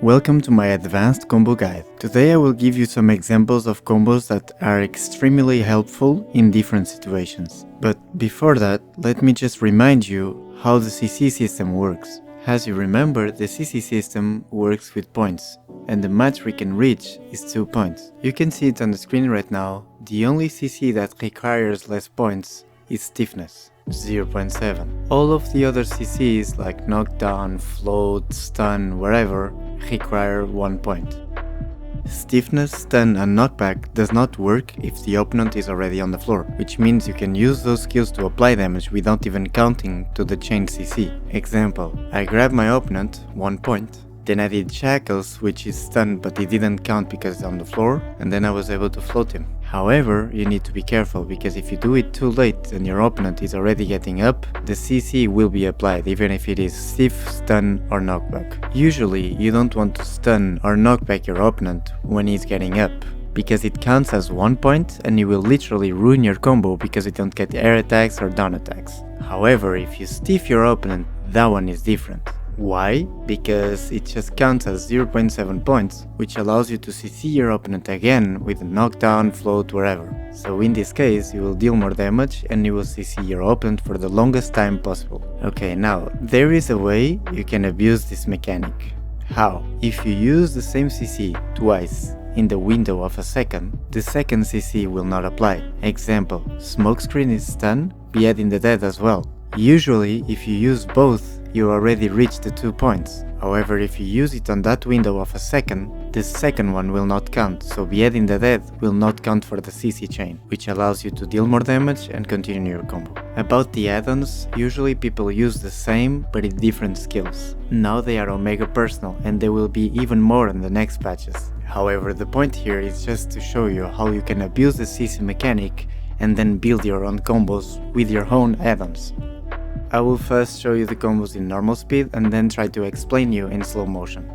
Welcome to my advanced combo guide. Today I will give you some examples of combos that are extremely helpful in different situations. But before that, let me just remind you how the CC system works. As you remember, the CC system works with points, and the max we can reach is 2 points. You can see it on the screen right now. The only CC that requires less points is stiffness, 0.7. All of the other CCs like knockdown, float, stun, wherever, require 1 point. Stiffness, stun and knockback does not work if the opponent is already on the floor, which means you can use those skills to apply damage without even counting to the chain CC. Example, I grab my opponent, 1 point, then I did shackles, which is stun but it didn't count because it's on the floor, and then I was able to float him. However, you need to be careful, because if you do it too late and your opponent is already getting up, the CC will be applied even if it is stiff, stun or knockback. Usually, you don't want to stun or knock back your opponent when he's getting up, because it counts as 1 point and you will literally ruin your combo because you don't get air attacks or down attacks. However, if you stiff your opponent, that one is different. Why? Because it just counts as 0.7 points, which allows you to CC your opponent again with a knockdown, float, wherever. So in this case, you will deal more damage and you will CC your opponent for the longest time possible. Okay, now, there is a way you can abuse this mechanic. How? If you use the same CC twice in the window of a second, the second CC will not apply. Example, smokescreen is stun, Behead in the Dead as well. Usually, if you use both, you already reached the 2 points. However, if you use it on that window of a second, the second one will not count, so Behead in the Dead will not count for the CC chain, which allows you to deal more damage and continue your combo. About the add-ons, usually people use the same but in different skills. Now they are Omega personal and there will be even more in the next patches. However, the point here is just to show you how you can abuse the CC mechanic and then build your own combos with your own add-ons. I will first show you the combos in normal speed and then try to explain you in slow motion.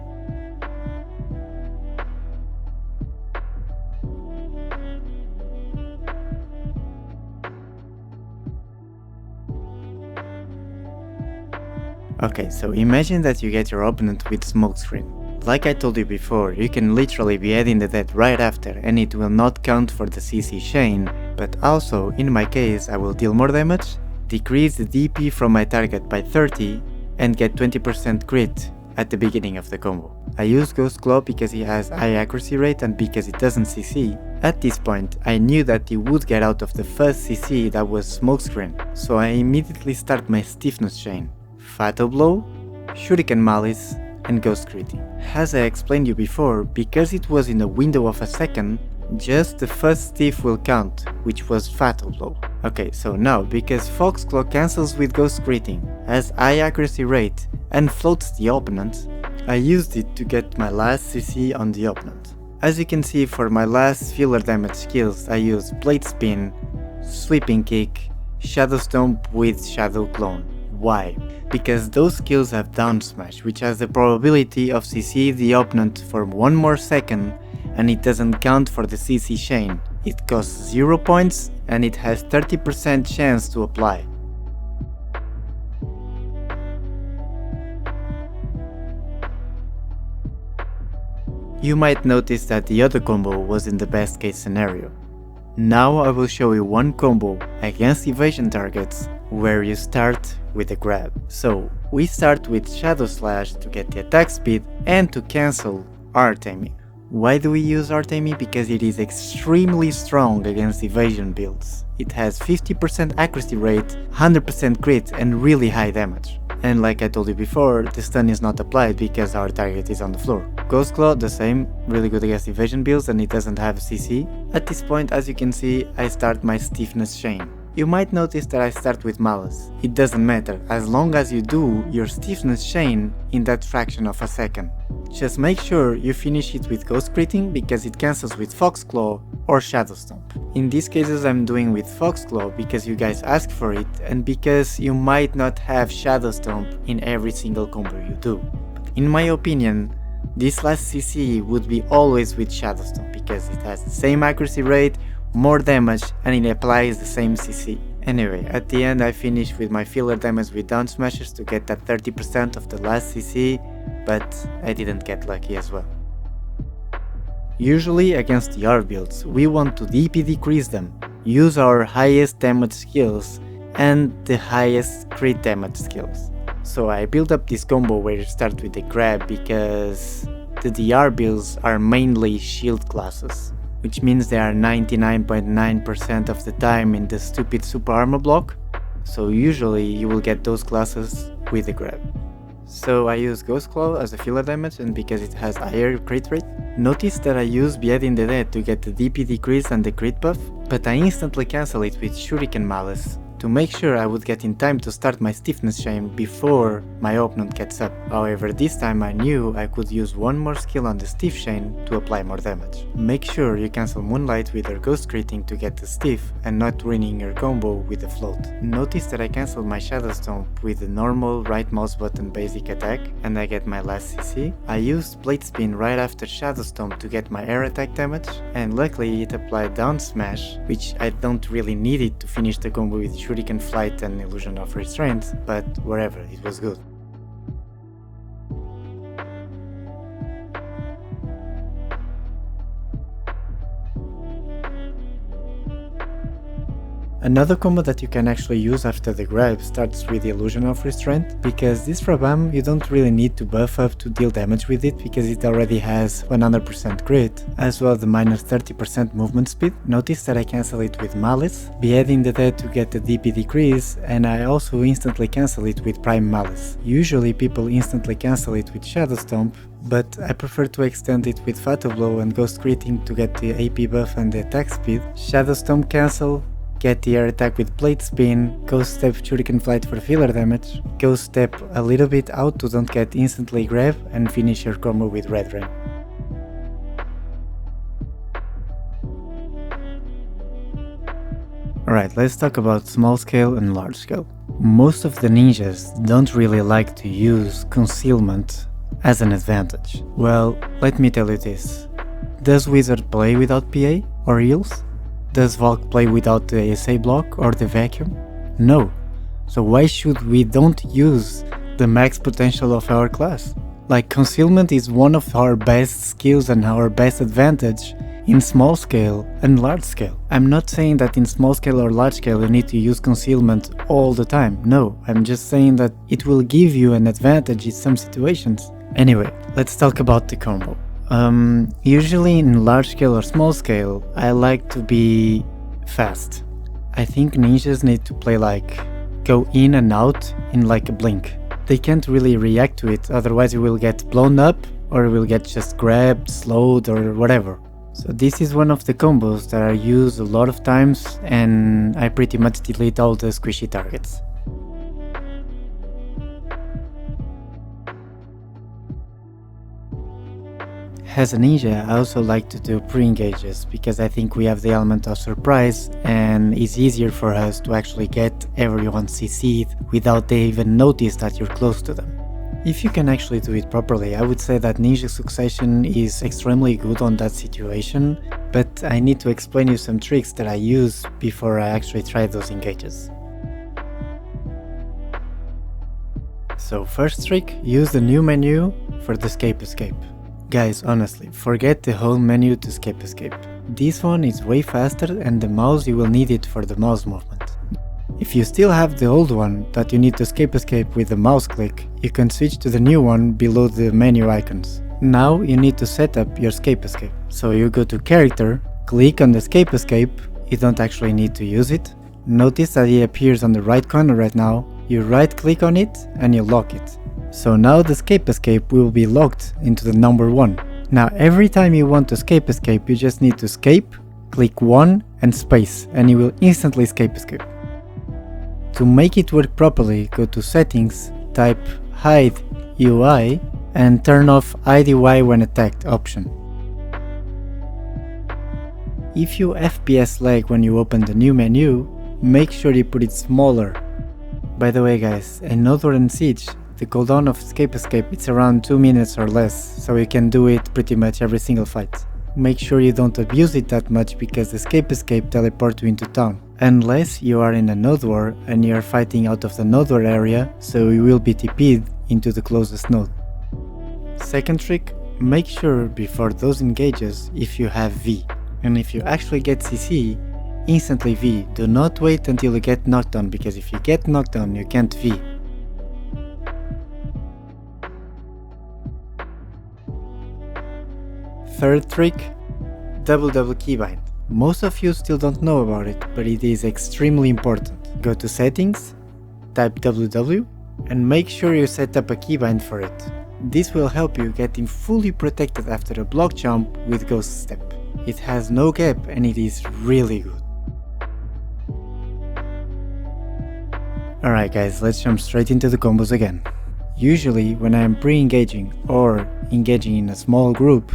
Okay, so imagine that you get your opponent with smokescreen. Like I told you before, you can literally Behead in the Dead right after and it will not count for the CC chain, but also, in my case, I will deal more damage, decrease the DP from my target by 30 and get 20% crit at the beginning of the combo. I use Ghost Claw because he has high accuracy rate and because it doesn't CC. At this point, I knew that he would get out of the first CC that was smokescreen, so I immediately start my stiffness chain. Fatal Blow, Shuriken Malice and Ghost Critting. As I explained you before, because it was in a window of a second, just the first stiff will count, which was Fatal Blow. Okay, so now, because Foxclaw cancels with Ghost Critting, has high accuracy rate, and floats the opponent, I used it to get my last CC on the opponent. As you can see, for my last filler damage skills, I used Blade Spin, Sweeping Kick, Shadow Stomp with Shadow Clone. Why? Because those skills have Down Smash, which has the probability of CC the opponent for 1 more second, and it doesn't count for the CC chain. It costs 0 points and it has 30% chance to apply. You might notice that the other combo was in the best case scenario. Now I will show you one combo against evasion targets where you start with a grab. So we start with Shadow Slash to get the attack speed and to cancel art aiming. Why do we use art aiming? Because it is extremely strong against evasion builds. It has 50% accuracy rate, 100% crit and really high damage. And like I told you before, the stun is not applied because our target is on the floor. Ghost Claw, the same, really good against evasion builds and it doesn't have CC. At this point, as you can see, I start my stiffness chain. You might notice that I start with Malice. It doesn't matter, as long as you do your stiffness chain in that fraction of a second. Just make sure you finish it with Ghost Critting because it cancels with Foxclaw or Shadow Stomp. In these cases I'm doing with Foxclaw because you guys asked for it and because you might not have Shadow Stomp in every single combo you do. But in my opinion, this last CC would be always with Shadow Stomp because it has the same accuracy rate, more damage and it applies the same CC. Anyway, at the end I finished with my filler damage with down smashes to get that 30% of the last CC, but I didn't get lucky as well. Usually against the R builds, we want to DP decrease them, use our highest damage skills and the highest crit damage skills. So I built up this combo where you start with the grab because the DR builds are mainly shield classes, which means they are 99.9% of the time in the stupid super armor block, so usually you will get those classes with the grab. So I use Ghost Claw as a filler damage, and because it has higher crit rate. Notice that I use Beheading the Dead to get the DP decrease and the crit buff, but I instantly cancel it with Shuriken Malice, to make sure I would get in time to start my stiffness chain before my opponent gets up. However, this time I knew I could use one more skill on the stiff chain to apply more damage. Make sure you cancel Moonlight with your ghost critting to get the stiff and not ruining your combo with the float. Notice that I cancelled my Shadow Stomp with the normal right mouse button basic attack and I get my last CC. I used Blade Spin right after Shadow Stomp to get my air attack damage, and luckily it applied down smash, which I don't really need it to finish the combo with Shuriken Flight and Illusion of Restraint, but wherever, it was good. Another combo that you can actually use after the grab starts with the Illusion of Restraint, because this Rabam you don't really need to buff up to deal damage with it because it already has 100% crit, as well as the minus 30% movement speed. Notice that I cancel it with Malice, Beheading the Dead to get the DP decrease, and I also instantly cancel it with Prime Malice. Usually people instantly cancel it with Shadow Stomp, but I prefer to extend it with Fatal Blow and Ghost Critting to get the AP buff and the attack speed. Shadow Stomp cancel, get the air attack with Blade Spin, Ghost Step Shuriken Flight for filler damage, Ghost Step a little bit out to don't get instantly grab, and finish your combo with Red Rain. Alright, let's talk about small scale and large scale. Most of the ninjas don't really like to use concealment as an advantage. Well, let me tell you this. Does Wizard play without PA or heals? Does Valk play without the ASA block or the vacuum? No. So why should we don't use the max potential of our class? Like, concealment is one of our best skills and our best advantage in small scale and large scale. I'm not saying that in small scale or large scale you need to use concealment all the time. No, I'm just saying that it will give you an advantage in some situations. Anyway, let's talk about the combo. Usually in large scale or small scale, I like to be fast. I think ninjas need to play like go in and out in like a blink. They can't really react to it, otherwise you will get blown up or you will get just grabbed, slowed or whatever. So this is one of the combos that I use a lot of times and I pretty much delete all the squishy targets. As a ninja, I also like to do pre-engages because I think we have the element of surprise and it's easier for us to actually get everyone CC'd without they even notice that you're close to them. If you can actually do it properly, I would say that Ninja Succession is extremely good on that situation, but I need to explain you some tricks that I use before I actually try those engages. So first trick, use the new menu for the escape. Guys, honestly, forget the whole menu to escape. This one is way faster and the mouse you will need it for the mouse movement. If you still have the old one that you need to escape with the mouse click, you can switch to the new one below the menu icons. Now you need to set up your escape. So you go to character, click on the escape, you don't actually need to use it. Notice that it appears on the right corner right now, you right click on it and you lock it. So now the escape will be locked into the number 1. Now every time you want to escape, you just need to escape, click 1 and space, and you will instantly escape. To make it work properly, go to settings, type hide UI and turn off IDY when attacked option. If you FPS lag when you open the new menu, make sure you put it smaller. By the way guys, in Node and Siege, the cooldown of escape it's around 2 minutes or less, so you can do it pretty much every single fight. Make sure you don't abuse it that much because escape teleports you into town. Unless you are in a node war and you are fighting out of the node war area, so you will be TP'd into the closest node. Second trick, make sure before those engages if you have V, and if you actually get CC, instantly V. Do not wait until you get knocked down, because if you get knocked down you can't V. Third trick, double keybind. Most of you still don't know about it, but it is extremely important. Go to settings, type WW, and make sure you set up a keybind for it. This will help you getting fully protected after a block jump with Ghost Step. It has no gap and it is really good. Alright guys, let's jump straight into the combos again. Usually when I am pre-engaging or engaging in a small group,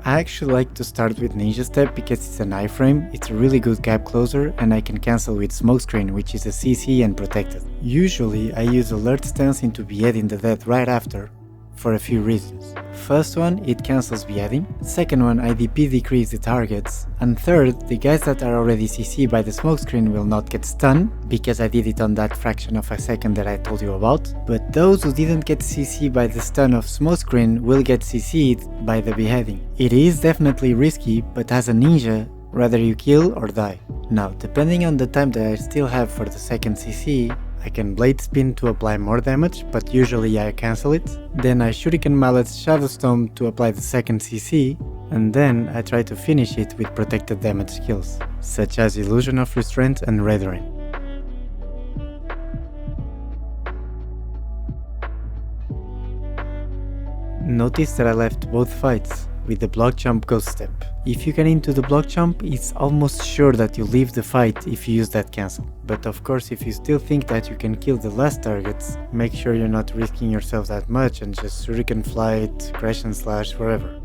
I actually like to start with Ninja Step because it's an iframe, it's a really good gap closer, and I can cancel with Smokescreen, which is a CC and protected. Usually I use Alert Stance into beheading the dead right after, for a few reasons. First one, it cancels beheading. Second one, IDP decrease the targets. And third, the guys that are already CC by the smokescreen will not get stunned, because I did it on that fraction of a second that I told you about. But those who didn't get CC by the stun of smokescreen will get CC'd by the beheading. It is definitely risky, but as a ninja, rather you kill or die. Now, depending on the time that I still have for the second CC, I can blade spin to apply more damage, but usually I cancel it. Then I shuriken mallets Shadow Storm to apply the second CC, and then I try to finish it with protected damage skills, such as Illusion of Restraint and Red Rain. Notice that I left both fights with the block jump Ghost Step. If you get into the block jump, it's almost sure that you leave the fight if you use that cancel. But of course, if you still think that you can kill the last targets, make sure you're not risking yourself that much and just shuriken fly it, crash and slash, wherever.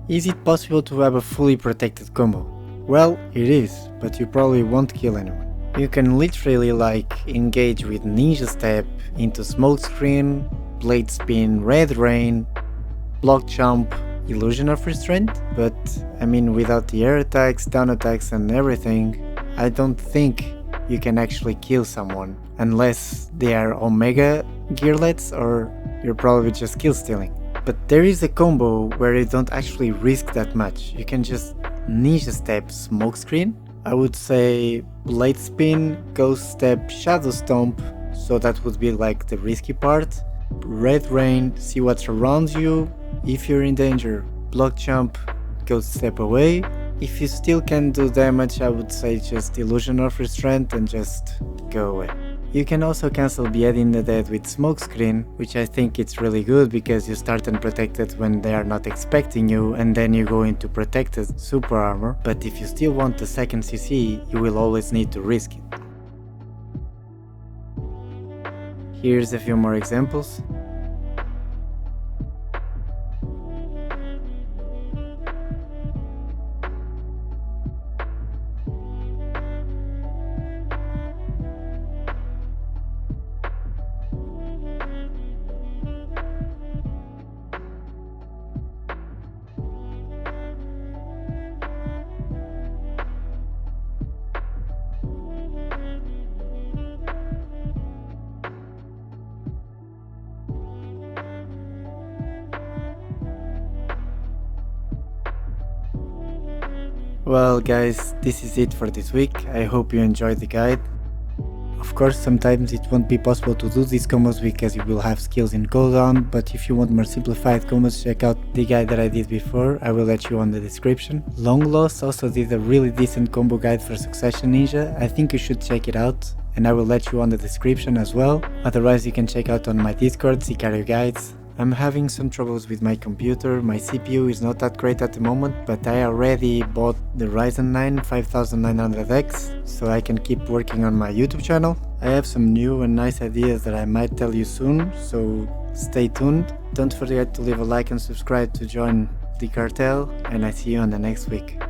Is it possible to have a fully protected combo? Well, it is, but you probably won't kill anyone. You can literally engage with Ninja Step into Smokescreen, Blade Spin, Red Rain, Block Jump, Illusion of Restraint, but I mean without the air attacks, down attacks and everything, I don't think you can actually kill someone unless they are Omega gearlets or you're probably just kill stealing. But there is a combo where you don't actually risk that much. You can just Ninja Step Smokescreen. I would say Blade Spin, Ghost Step, Shadow Stomp, so that would be like the risky part. Red Rain, see what surrounds you. If you're in danger, Block Jump, Ghost Step away. If you still can do damage, I would say just Illusion of Restraint and just go away. You can also cancel beheading the dead with Smokescreen, which I think it's really good because you start unprotected when they are not expecting you and then you go into protected super armor, but if you still want the second CC, you will always need to risk it. Here's a few more examples. Well guys, this is it for this week. I hope you enjoyed the guide. Of course, sometimes it won't be possible to do these combos because you will have skills in cooldown, but if you want more simplified combos, check out the guide that I did before. I will let you on the description. LongLost also did a really decent combo guide for Succession Ninja. I think you should check it out, and I will let you on the description as well. Otherwise, you can check out on my Discord, Sicario Guides. I'm having some troubles with my computer. My CPU is not that great at the moment, but I already bought the Ryzen 9 5900X, so I can keep working on my YouTube channel. I have some new and nice ideas that I might tell you soon, so stay tuned. Don't forget to leave a like and subscribe to join the cartel, and I see you on the next week.